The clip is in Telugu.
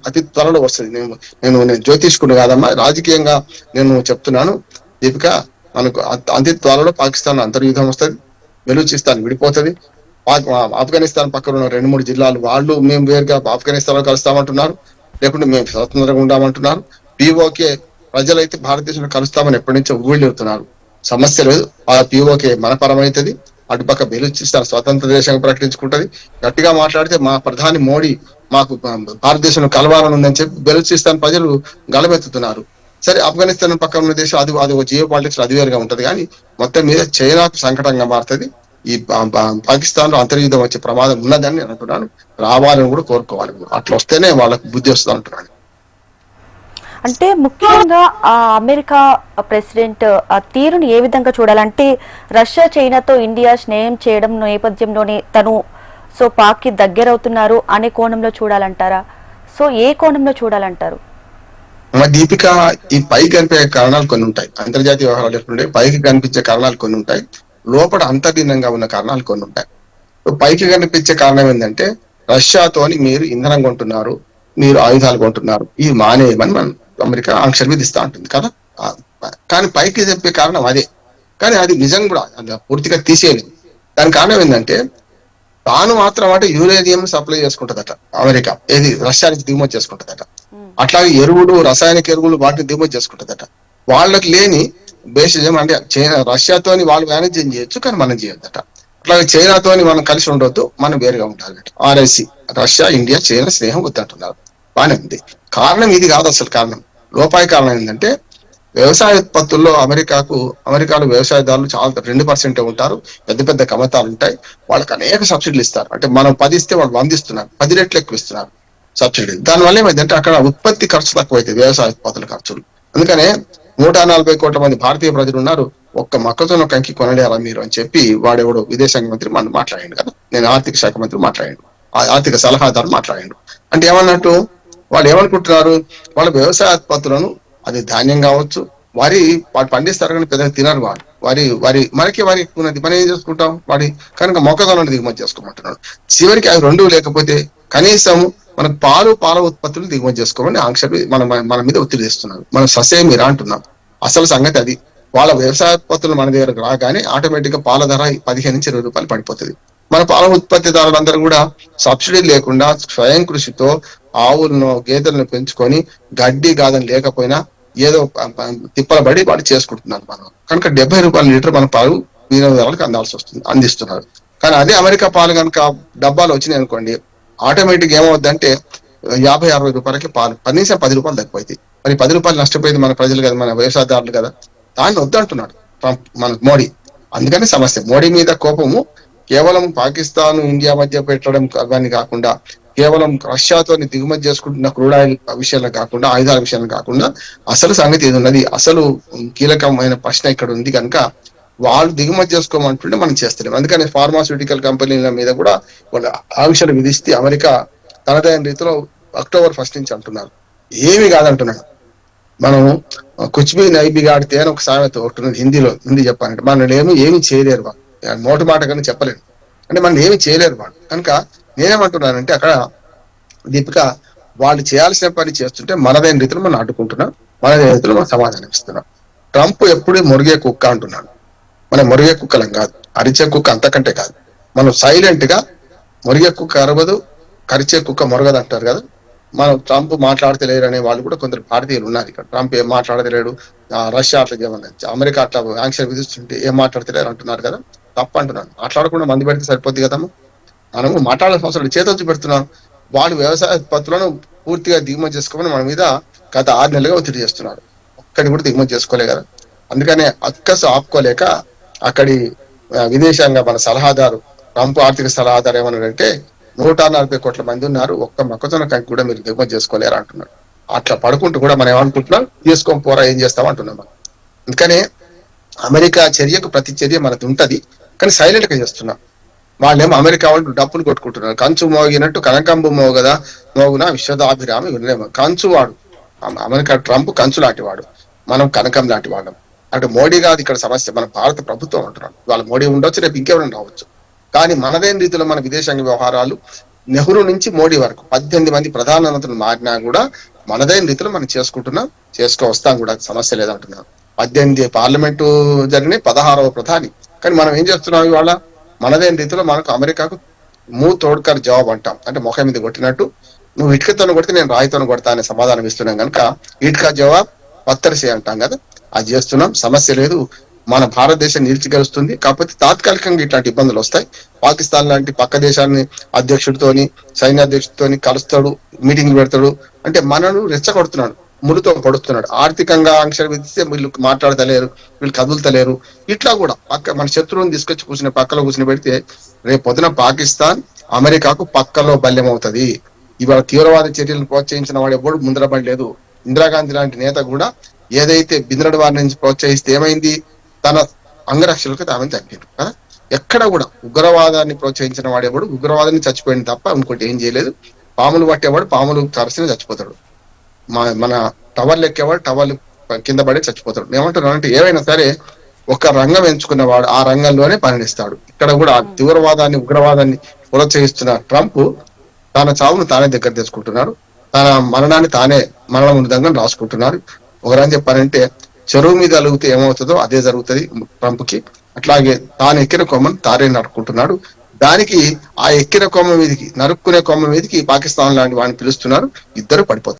అతి త్వరలో వస్తుంది. నేను జ్యోతిష్కుడు కాదమ్మా, రాజకీయంగా నేను చెప్తున్నాను దీపిక. మనకు అతి త్వరలో పాకిస్తాన్ అంతర్యుద్ధం వస్తుంది, బెలూచిస్తాన్ విడిపోతుంది. ఆఫ్ఘనిస్తాన్ పక్కన ఉన్న 2-3 జిల్లాలు వాళ్ళు మేము వేరుగా ఆఫ్ఘనిస్తాన్ లో కలుస్తామంటున్నారు, లేకుంటే మేము స్వతంత్రంగా ఉండామంటున్నారు. పిఓకే ప్రజలైతే భారతదేశంలో కలుస్తామని ఎప్పటి నుంచో ఊళ్ళెడుతున్నారు. సమస్య లేదు, ఆ పిఓకే మనపరమైతుంది. అటుపక్క బెలూచిస్తాన్ స్వతంత్ర దేశంగా ప్రకటించుకుంటది. గట్టిగా మాట్లాడితే మా ప్రధాని మోడీ మాకు భారతదేశంలో కలవాలని ఉందని చెప్పి బెలూచిస్తాన్ ప్రజలు గలమెత్తుతున్నారు. సరే, ఆఫ్ఘనిస్తాన్ పక్కన ఉన్న దేశం అది ఒక జియో పాలిటిక్స్ అది వేరుగా ఉంటది. కానీ మొత్తం మీద చైనాకు సంకటంగా మారుతుంది. ఈ పాకిస్తాన్ లో అంతర్యుద్ధం వచ్చే ప్రమాదం ఉన్నదని నేను అంటున్నాను. రావాలని కూడా కోరుకోవాలి. అట్లా వస్తేనే వాళ్ళకు బుద్ధి వస్తుంది అంటున్నాను. అంటే ముఖ్యంగా ఆ అమెరికా ప్రెసిడెంట్ ఆ తీరుని ఏ విధంగా చూడాలంటే, రష్యా చైనాతో ఇండియా స్నేహం చేయడం నేపథ్యంలోనే తను పాక్కి దగ్గరవుతున్నారు అనే కోణంలో చూడాలంటారా? ఏ కోణంలో చూడాలంటారు? దీపిక, ఈ పైకి కనిపించే కారణాలు కొన్ని ఉంటాయి. అంతర్జాతీయ వ్యవహారాలు పైకి కనిపించే కారణాలు కొన్ని ఉంటాయి, లోపల అంతర్లీనంగా ఉన్న కారణాలు కొన్ని ఉంటాయి. పైకి కనిపించే కారణం ఏంటంటే, రష్యాతోని మీరు ఇంధనం కొంటున్నారు, మీరు ఆయుధాలు కొంటున్నారు, ఇది మానేయమని మనం అమెరికా ఆంక్షలు విధిస్తూ ఉంటుంది కదా. కానీ పైకి చెప్పే కారణం అదే. కానీ అది నిజం కూడా పూర్తిగా తీసేయలేదు. దాని కారణం ఏంటంటే, తాను మాత్రం అంటే యురేనియం సప్లై చేసుకుంటుందట అమెరికా, ఏది రష్యా నుంచి దిగుమతి చేసుకుంటుందట. అట్లాగే ఎరువులు, రసాయనిక ఎరువులు వాటిని దిగుమతి చేసుకుంటుందట. వాళ్ళకి లేని బేసిజం అంటే రష్యాతోని వాళ్ళు వాణిజ్యం చేయొచ్చు, కానీ మనం చేయొద్దట. అట్లాగే చైనాతోని మనం కలిసి ఉండొద్దు, మనం వేరుగా ఉండాలట. RIC, రష్యా ఇండియా చైనా స్నేహం వద్దంటున్నారు. బానే ఉంది. కారణం ఇది కాదు అసలు. కారణం లోపాయి కారణం ఏంటంటే, వ్యవసాయ ఉత్పత్తుల్లో అమెరికాలో వ్యవసాయదారులు చాలా 2% ఉంటారు. పెద్ద పెద్ద కమతాలు ఉంటాయి. వాళ్ళకి అనేక సబ్సిడీలు ఇస్తారు. అంటే మనం 10 ఇస్తే వాళ్ళు 100 ఇస్తున్నారు, 10 రెట్లు ఎక్కువ ఇస్తున్నారు సబ్సిడీ. దానివల్ల ఏమైందంటే అక్కడ ఉత్పత్తి ఖర్చు తక్కువైతుంది, వ్యవసాయ ఉత్పత్తుల ఖర్చులు. అందుకనే 140 కోట్ల మంది భారతీయ ప్రజలు ఉన్నారు. ఒక్క మొక్కజొన్న కంకి కొనలేరా మీరు అని చెప్పి వాడెవడో విదేశాంగ మంత్రి మనం మాట్లాడిండు కదా. నేను ఆర్థిక శాఖ మంత్రి మాట్లాడిండు, ఆర్థిక సలహాదారు మాట్లాడిండు. అంటే ఏమన్నట్టు, వాళ్ళు ఏమనుకుంటున్నారు, వాళ్ళ వ్యవసాయ ఉత్పత్తులను, అది ధాన్యం కావచ్చు, వారు పండిస్తారు కానీ పెద్దగా తినరు వాళ్ళు. వరి మనకి వరి ఎక్కువ ఉన్నది, మనం ఏం చేసుకుంటాం వాడి కనుక మొక్కజొన్న దిగుమతి చేసుకోమంటున్నాడు. చివరికి అవి రెండు లేకపోతే కనీసం మనకు పాల ఉత్పత్తులు దిగుమతి చేసుకోమని ఆంక్షలు మన మీద ఒత్తిడి తెస్తున్నారు. మనం ససేమిరా అంటున్నాం. అసలు సంగతి అది. వాళ్ళ వ్యవసాయ ఉత్పత్తులు మన దగ్గరకు రాగానే ఆటోమేటిక్ గా పాల ధర 15 నుంచి 20 రూపాయలు పడిపోతుంది. మన పాల ఉత్పత్తిదారులందరూ కూడా సబ్సిడీ లేకుండా స్వయం కృషితో ఆవులను, గేదెలను పెంచుకొని గడ్డి గాదని లేకపోయినా ఏదో తిప్పలబడి వాడు చేసుకుంటున్నారు. మనం కనుక 70 రూపాయల లీటర్ మన పాలు వినియోగదారులకు అందిస్తున్నారు. కానీ అదే అమెరికా పాలు కనుక డబ్బాలు వచ్చినాయి అనుకోండి, ఆటోమేటిక్ ఏమవుద్దంటే 50-60 రూపాయలకి పాలు కనీసం 10 రూపాయలు తక్కువైతాయి. మరి 10 రూపాయలు నష్టపోయింది మన ప్రజలు కదా, మన వ్యవసాయదారులు కదా. దాన్ని వద్దంటున్నాడు మన మోడీ. అందుకని సమస్య. మోడీ మీద కోపము కేవలం పాకిస్తాన్, ఇండియా మధ్య పెట్టడం కానీ కాకుండా, కేవలం రష్యాతో దిగుమతి చేసుకుంటున్న క్రూడ్ ఆయిల్ విషయంలో కాకుండా, ఆయుధాల విషయంలో కాకుండా, అసలు సంగతి ఏది ఉన్నది, అసలు కీలకమైన ప్రశ్న ఇక్కడ ఉంది. కనుక వాళ్ళు దిగుమతి చేసుకోమంటుంటే మనం చేస్తలేం. అందుకని ఫార్మాస్యూటికల్ కంపెనీల మీద కూడా వాళ్ళు ఆంక్షలు విధిస్తే అమెరికా తనదైన రీతిలో అక్టోబర్ 1 నుంచి అంటున్నారు. ఏమి కాదంటున్నాడు. మనం కుచ్బీ నైబి గాడితే అని ఒక సామెత ఒకటి హిందీ చెప్పాలంటే, మనం ఏమి చేయలేరు వాళ్ళు. నోటి మాట కానీ చెప్పలేరు, అంటే మనం ఏమి చేయలేరు వాళ్ళు. కనుక నేనేమంటున్నానంటే, అక్కడ దీపిక, వాళ్ళు చేయాల్సిన పని చేస్తుంటే మనదైన రీతిలో మనం అడ్డుకుంటున్నాం, మనదైన రీతిలో మనం సమాధానం ఇస్తున్నాం. ట్రంప్ ఎప్పుడూ మురిగే కుక్క అంటున్నాడు. మనం మురిగే కుక్కలం కాదు, అరిచే కుక్క అంతకంటే కాదు. మనం సైలెంట్ గా, మురిగే కుక్క అరవదు, కరిచే కుక్క మొరగదు అంటారు కదా. మనం ట్రంప్ మాట్లాడతలేరు అనే వాళ్ళు కూడా కొందరు భారతీయులు ఉన్నారు ఇక్కడ. ట్రంప్ ఏం మాట్లాడతలేడు, రష్యా అట్లా అమెరికా అట్లా ఆంక్షలు విధిస్తుంటే ఏం మాట్లాడతలేరు అంటున్నారు కదా. తప్పు అంటున్నాను. మాట్లాడకుండా మంది పెడితే సరిపోద్ది కదమ్మా. మనము మాట్లాడాల్సిన అవసరం చేతొచ్చి పెడుతున్నాం. వాళ్ళు వ్యవసాయ ఉత్పత్తులను పూర్తిగా దిగుమతి చేసుకోమని మన మీద గత 6 నెలలుగా ఒత్తిడి చేస్తున్నారు. ఒక్కడి కూడా దిగుమతి చేసుకోలే కదా. అందుకనే అక్కసు ఆపుకోలేక అక్కడి విదేశాంగ మన సలహాదారు, ట్రంప్ ఆర్థిక సలహాదారు ఏమన్నాడంటే, 140 కోట్ల మంది ఉన్నారు, ఒక్క మొక్కజొన్న కంకి కూడా మీరు దిగుమతి చేసుకోలేరా అంటున్నారు. అట్లా పడుకుంటూ కూడా మనం ఏమనుకుంటున్నాం, తీసుకొని పోరా ఏం చేస్తాం అంటున్నాం మనం. అందుకనే అమెరికా చర్యకు ప్రతి చర్య మనది ఉంటది, కానీ సైలెంట్ గా చేస్తున్నాం. వాళ్ళేమో అమెరికా వాళ్ళు డప్పులు కొట్టుకుంటున్నారు. కంచు మోగినట్టు కనకంబు మోగున విశ్వదాభిరామి వినలేము. కంచు వాడు అమెరికా, ట్రంప్ కంచు లాంటి వాడు, మనం కనకం లాంటి వాళ్ళం. అంటే మోడీ కాదు ఇక్కడ సమస్య, మన భారత ప్రభుత్వం అంటున్నాడు. వాళ్ళ మోడీ ఉండొచ్చు, రేపు ఇంకెవరైనా రావచ్చు. కానీ మనదైన రీతిలో మన విదేశాంగ వ్యవహారాలు నెహ్రూ నుంచి మోడీ వరకు 18 మంది ప్రధానమంత్రులు మారినా కూడా మనదైన రీతిలో మనం చేసుకుంటున్నాం, వస్తాం కూడా, సమస్య లేదంటున్నాం. 18 పార్లమెంటు జరిగినాయి, 16వ ప్రధాని. కానీ మనం ఏం చేస్తున్నాం ఇవాళ? మనదైన రీతిలో మనకు అమెరికాకు తోడ్కర్ జవాబు అంటాం, అంటే ముఖం మీద కొట్టినట్టు, నువ్వు ఇటుకతో కొడితే నేను రాయితో కొడతా అనే సమాధానం ఇస్తున్నాం కనుక ఇటుక జవాబ్ పత్తరిసే అంటాం కదా, అది చేస్తున్నాం. సమస్య లేదు, మన భారతదేశం నిలిచిగలుస్తుంది. కాకపోతే తాత్కాలికంగా ఇట్లాంటి ఇబ్బందులు వస్తాయి. పాకిస్తాన్ లాంటి పక్క దేశాన్ని అధ్యక్షుడితోని, సైన్యాధ్యక్షుడితోని కలుస్తాడు, మీటింగ్లు పెడతాడు, అంటే మనను రెచ్చగొడుతున్నాడు, ముడితో పడుతున్నాడు. ఆర్థికంగా ఆంక్షలు విధిస్తే వీళ్ళు మాట్లాడతలేరు, వీళ్ళు కదులుతలేరు. ఇట్లా కూడా మన శత్రువుని తీసుకొచ్చి పక్కలో కూర్చుని పెడితే రేపు పొద్దున పాకిస్తాన్ అమెరికాకు పక్కలో బల్యం అవుతుంది. ఇవాళ తీవ్రవాద చర్యలను ప్రోత్సహించిన వాడు ఎప్పుడు ముందరపడలేదు. ఇందిరాగాంధీ లాంటి నేత కూడా ఏదైతే బింద్రడి వారి నుంచి ప్రోత్సహిస్తే ఏమైంది, తన అంగరక్షలకు తామే తగ్గారు కదా. ఎక్కడ కూడా ఉగ్రవాదాన్ని ప్రోత్సహించిన వాడు ఎవడు ఉగ్రవాదాన్ని చచ్చిపోయింది తప్ప ఇంకోటి ఏం చేయలేదు. పాములు పట్టేవాడు పాములు కరసిన చచ్చిపోతాడు, మన టవర్లు ఎక్కేవాడు టవర్లు కింద పడి చచ్చిపోతాడు. ఏమంటున్నాను అంటే ఏవైనా సరే ఒక రంగం ఎంచుకున్నవాడు ఆ రంగంలోనే పయనిస్తాడు. ఇక్కడ కూడా తీవ్రవాదాన్ని ఉగ్రవాదాన్ని ప్రోత్సహిస్తున్న ట్రంప్ తన చావును తానే దగ్గర తెచ్చుకుంటున్నాడు, తన మరణాన్ని తానే మరణం విధంగా రాసుకుంటున్నారు. ఒకరని చెప్పారంటే చెరువు మీద అలిగితే ఏమవుతుందో అదే జరుగుతుంది ట్రంప్ కి. అట్లాగే తాను ఎక్కిన కొమ్మను తానే నరుక్కుంటున్నాడు. దానికి ఆ ఎక్కిన కొమ్మ మీదకి, నరుక్కునే కొమ్మ మీదకి పాకిస్తాన్ లాంటి వాడిని పిలుస్తున్నారు, ఇద్దరు పడిపోతారు.